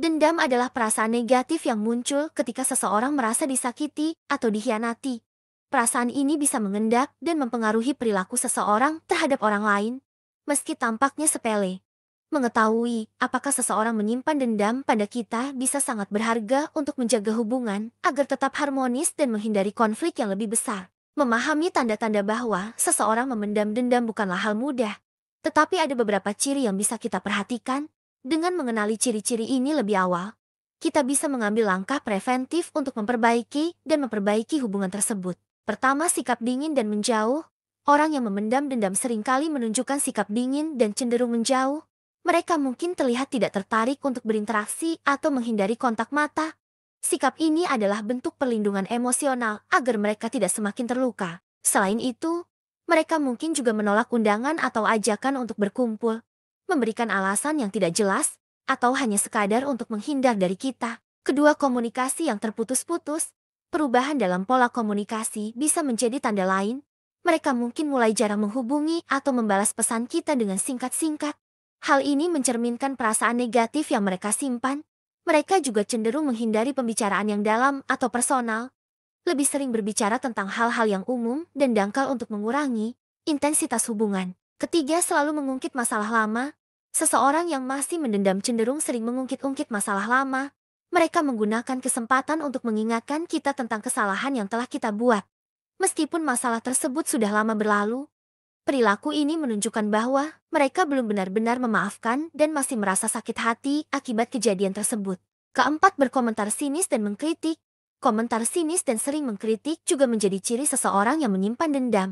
Dendam adalah perasaan negatif yang muncul ketika seseorang merasa disakiti atau dikhianati. Perasaan ini bisa mengendak dan mempengaruhi perilaku seseorang terhadap orang lain, meski tampaknya sepele. Mengetahui apakah seseorang menyimpan dendam pada kita bisa sangat berharga untuk menjaga hubungan agar tetap harmonis dan menghindari konflik yang lebih besar. Memahami tanda-tanda bahwa seseorang memendam dendam bukanlah hal mudah, tetapi ada beberapa ciri yang bisa kita perhatikan. Dengan mengenali ciri-ciri ini lebih awal, kita bisa mengambil langkah preventif untuk memperbaiki hubungan tersebut. Pertama, sikap dingin dan menjauh. Orang yang memendam dendam seringkali menunjukkan sikap dingin dan cenderung menjauh. Mereka mungkin terlihat tidak tertarik untuk berinteraksi atau menghindari kontak mata. Sikap ini adalah bentuk perlindungan emosional agar mereka tidak semakin terluka. Selain itu, mereka mungkin juga menolak undangan atau ajakan untuk berkumpul, memberikan alasan yang tidak jelas, atau hanya sekadar untuk menghindar dari kita. Kedua, komunikasi yang terputus-putus. Perubahan dalam pola komunikasi bisa menjadi tanda lain. Mereka mungkin mulai jarang menghubungi atau membalas pesan kita dengan singkat-singkat. Hal ini mencerminkan perasaan negatif yang mereka simpan. Mereka juga cenderung menghindari pembicaraan yang dalam atau personal, lebih sering berbicara tentang hal-hal yang umum dan dangkal untuk mengurangi intensitas hubungan. Ketiga, selalu mengungkit masalah lama. Seseorang yang masih mendendam cenderung sering mengungkit-ungkit masalah lama. Mereka menggunakan kesempatan untuk mengingatkan kita tentang kesalahan yang telah kita buat. Meskipun masalah tersebut sudah lama berlalu, perilaku ini menunjukkan bahwa mereka belum benar-benar memaafkan dan masih merasa sakit hati akibat kejadian tersebut. Keempat, berkomentar sinis dan mengkritik. Komentar sinis dan sering mengkritik juga menjadi ciri seseorang yang menyimpan dendam.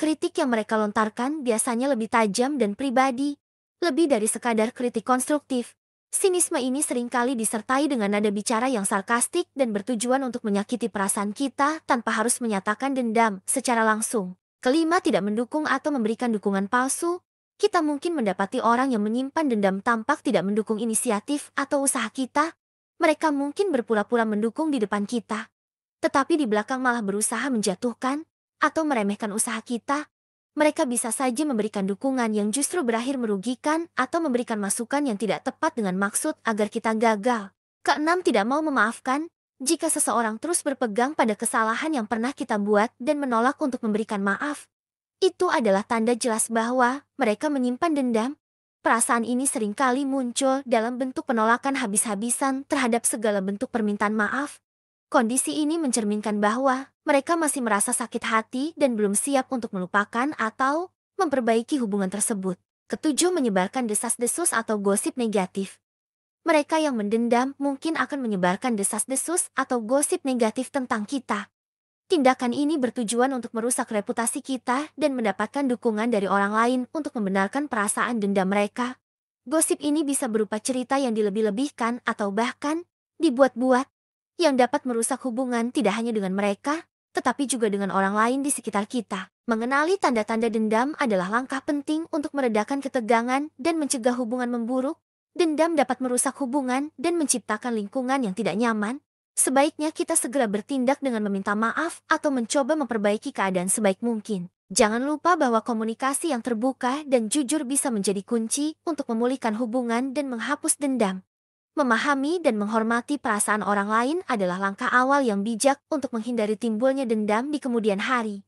Kritik yang mereka lontarkan biasanya lebih tajam dan pribadi, lebih dari sekadar kritik konstruktif. Sinisme ini seringkali disertai dengan nada bicara yang sarkastik dan bertujuan untuk menyakiti perasaan kita tanpa harus menyatakan dendam secara langsung. Kelima, tidak mendukung atau memberikan dukungan palsu. Kita mungkin mendapati orang yang menyimpan dendam tampak tidak mendukung inisiatif atau usaha kita. Mereka mungkin berpura-pura mendukung di depan kita, tetapi di belakang malah berusaha menjatuhkan atau meremehkan usaha kita. Mereka bisa saja memberikan dukungan yang justru berakhir merugikan atau memberikan masukan yang tidak tepat dengan maksud agar kita gagal. Keenam, tidak mau memaafkan. Jika seseorang terus berpegang pada kesalahan yang pernah kita buat dan menolak untuk memberikan maaf, itu adalah tanda jelas bahwa mereka menyimpan dendam. Perasaan ini seringkali muncul dalam bentuk penolakan habis-habisan terhadap segala bentuk permintaan maaf. Kondisi ini mencerminkan bahwa mereka masih merasa sakit hati dan belum siap untuk melupakan atau memperbaiki hubungan tersebut. Ketujuh, menyebarkan desas-desus atau gosip negatif. Mereka yang mendendam mungkin akan menyebarkan desas-desus atau gosip negatif tentang kita. Tindakan ini bertujuan untuk merusak reputasi kita dan mendapatkan dukungan dari orang lain untuk membenarkan perasaan dendam mereka. Gosip ini bisa berupa cerita yang dilebih-lebihkan atau bahkan dibuat-buat, yang dapat merusak hubungan tidak hanya dengan mereka, tetapi juga dengan orang lain di sekitar kita. Mengenali tanda-tanda dendam adalah langkah penting untuk meredakan ketegangan dan mencegah hubungan memburuk. Dendam dapat merusak hubungan dan menciptakan lingkungan yang tidak nyaman. Sebaiknya kita segera bertindak dengan meminta maaf atau mencoba memperbaiki keadaan sebaik mungkin. Jangan lupa bahwa komunikasi yang terbuka dan jujur bisa menjadi kunci untuk memulihkan hubungan dan menghapus dendam. Memahami dan menghormati perasaan orang lain adalah langkah awal yang bijak untuk menghindari timbulnya dendam di kemudian hari.